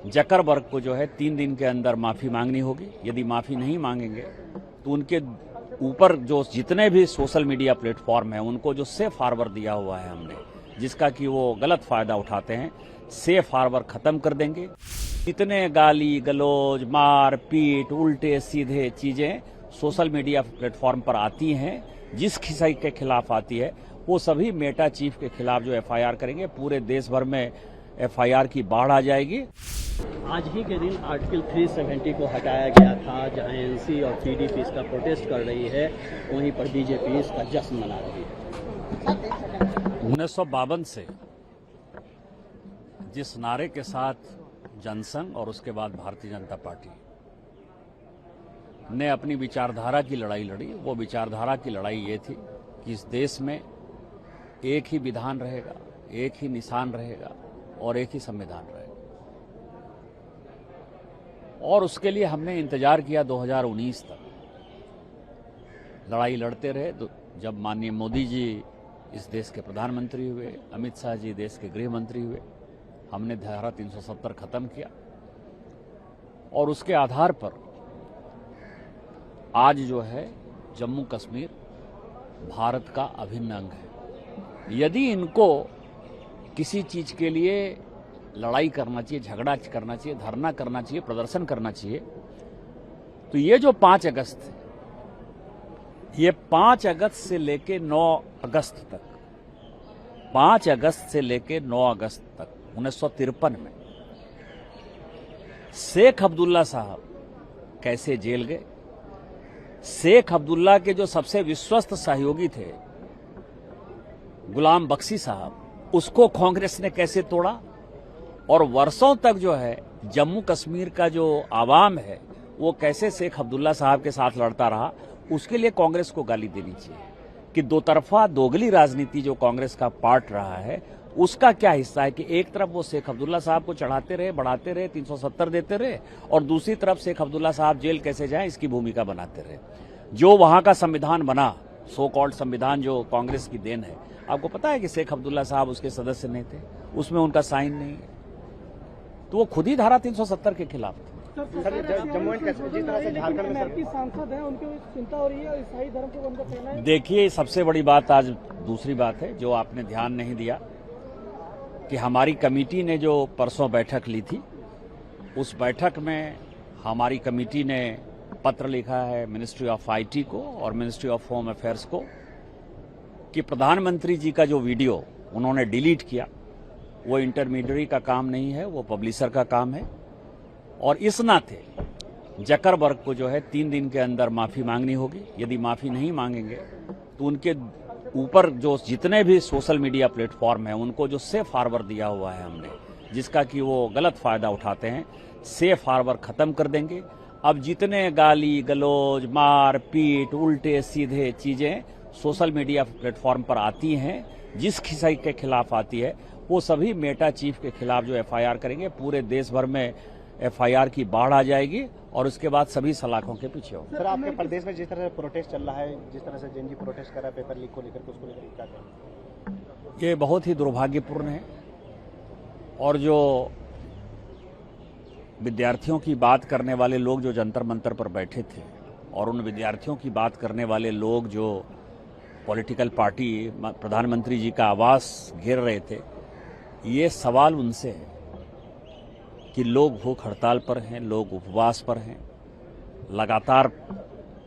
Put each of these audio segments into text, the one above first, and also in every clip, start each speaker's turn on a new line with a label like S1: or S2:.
S1: Zuckerberg को जो है 3 दिन के अंदर माफी मांगनी होगी। यदि माफी नहीं मांगेंगे तो उनके ऊपर जो जितने भी सोशल मीडिया प्लेटफॉर्म हैं उनको जो सेफ हार्बर दिया हुआ है हमने, जिसका कि वो गलत फायदा उठाते हैं, सेफ हार्बर खत्म कर देंगे। इतने गाली गलौज मार पीट उल्टे सीधे चीजें सोशल मीडिया प्लेटफॉर्म पर आती हैं, जिस किसी के खिलाफ आती है वो सभी मेटा चीफ के खिलाफ जो एफआईआर करेंगे, पूरे देश भर में एफआईआर की बाढ़ आ जाएगी।
S2: आज ही के दिन आर्टिकल 370 को हटाया गया था, जहां एनसी और पीडीपी इसका प्रोटेस्ट कर रही है, वहीं पर बीजेपी इसका जश्न मना रही है।
S1: 1952 से जिस नारे के साथ जनसंघ और उसके बाद भारतीय जनता पार्टी ने अपनी विचारधारा की लड़ाई लड़ी, वो विचारधारा की लड़ाई ये थी कि इस देश में एक ही विधान रहेगा, एक ही निशान रहेगा और एक ही संविधान रहेगा। और उसके लिए हमने इंतजार किया 2019 तक, लड़ाई लड़ते रहे। जब माननीय मोदी जी इस देश के प्रधानमंत्री हुए, अमित शाह जी देश के गृह मंत्री हुए, हमने धारा 370 खत्म किया और उसके आधार पर आज जो है जम्मू कश्मीर भारत का अभिन्न अंग है। यदि इनको किसी चीज के लिए लड़ाई करना चाहिए, झगड़ा करना चाहिए, धरना करना चाहिए, प्रदर्शन करना चाहिए, तो ये जो 5 अगस्त है, ये 5 अगस्त से लेके 9 अगस्त तक, 5 अगस्त से लेके 9 अगस्त तक 1953 में शेख अब्दुल्ला साहब कैसे जेल गए, शेख अब्दुल्ला के जो सबसे विश्वस्त सहयोगी थे गुलाम बख्शी साहब, उसको कांग्रेस ने कैसे तोड़ा, और वर्षों तक जो है जम्मू कश्मीर का जो आवाम है वो कैसे शेख अब्दुल्ला साहब के साथ लड़ता रहा, उसके लिए कांग्रेस को गाली देनी चाहिए कि दो तरफा दोगली राजनीति जो कांग्रेस का पार्ट रहा है उसका क्या हिस्सा है कि एक तरफ वो शेख अब्दुल्ला साहब को चढ़ाते रहे, बढ़ाते रहे, 370 देते रहे, और दूसरी तरफ शेख अब्दुल्ला साहब जेल कैसे जाएं इसकी भूमिका बनाते रहे। जो वहां का संविधान बना, सो कॉल्ड संविधान, जो कांग्रेस की देन है, आपको पता है कि शेख अब्दुल्ला साहब उसके सदस्य नहीं थे, उसमें उनका साइन नहीं है, तो वो खुद ही धारा 370 के खिलाफ थे।
S3: जम्मू एंड कश्मीर जिस तरह से झारखंड में सांसद है, उनकी चिंता हो रही है, ईसाई धर्म को उनका कहना है।
S1: देखिए, सबसे बड़ी बात आज दूसरी बात है जो आपने ध्यान नहीं दिया कि हमारी कमेटी ने जो परसों बैठक ली थी, उस बैठक में हमारी कमेटी ने पत्र लिखा है मिनिस्ट्री ऑफ आईटी को और मिनिस्ट्री ऑफ होम अफेयर्स को कि प्रधानमंत्री जी का जो वीडियो उन्होंने डिलीट किया वो इंटरमीडिएट का काम नहीं है, वो पब्लिशर का काम है, और इस नाते जकरबर्ग को जो है 3 दिन के अंदर माफी मांगनी होगी। यदि माफी नहीं मांगेंगे तो उनके ऊपर जो जितने भी सोशल मीडिया प्लेटफॉर्म हैं उनको जो सेफ हार्बर दिया हुआ है हमने, जिसका कि वो गलत फायदा उठाते हैं, सेफ हार्बर खत्म कर देंगे। अब जितने गाली गलौज मार पीट उल्टे सीधे चीजें सोशल मीडिया प्लेटफॉर्म पर आती हैं, जिस किसी के खिलाफ आती है, वो सभी मेटा चीफ के खिलाफ जो एफआईआर करेंगे, पूरे देश भर में एफआईआर की बाढ़ आ जाएगी और उसके बाद सभी सलाखों के पीछे होंगे।
S3: सर, आपके प्रदेश में जिस तरह से प्रोटेस्ट चल रहा है, जिस तरह से जेएनजी प्रोटेस्ट कर रहा है पेपर लीक को लेकर, उसको लेकर क्या कहेंगे?
S1: ये बहुत ही दुर्भाग्यपूर्ण है, और जो विद्यार्थियों की बात करने वाले लोग जो जंतर मंतर पर बैठे थे और उन विद्यार्थियों की बात करने वाले लोग जो पॉलिटिकल पार्टी प्रधानमंत्री जी का आवास घेर रहे थे, ये सवाल उनसे है कि लोग भूख हड़ताल पर हैं, लोग उपवास पर हैं, लगातार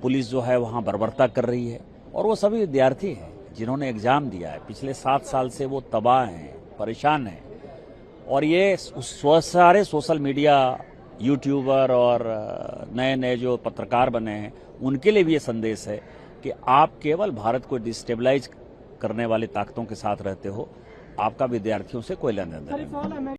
S1: पुलिस जो है वहाँ बर्बरता कर रही है, और वो सभी विद्यार्थी हैं जिन्होंने एग्जाम दिया है, पिछले 7 साल से वो तबाह हैं, परेशान हैं, और ये सारे सोशल मीडिया यूट्यूबर और नए नए जो पत्रकार बने हैं उनके लिए भी ये संदेश है कि आप केवल भारत को डिस्टेबलाइज करने वाली ताकतों के साथ रहते हो, आपका विद्यार्थियों से कोई लेना देना नहीं।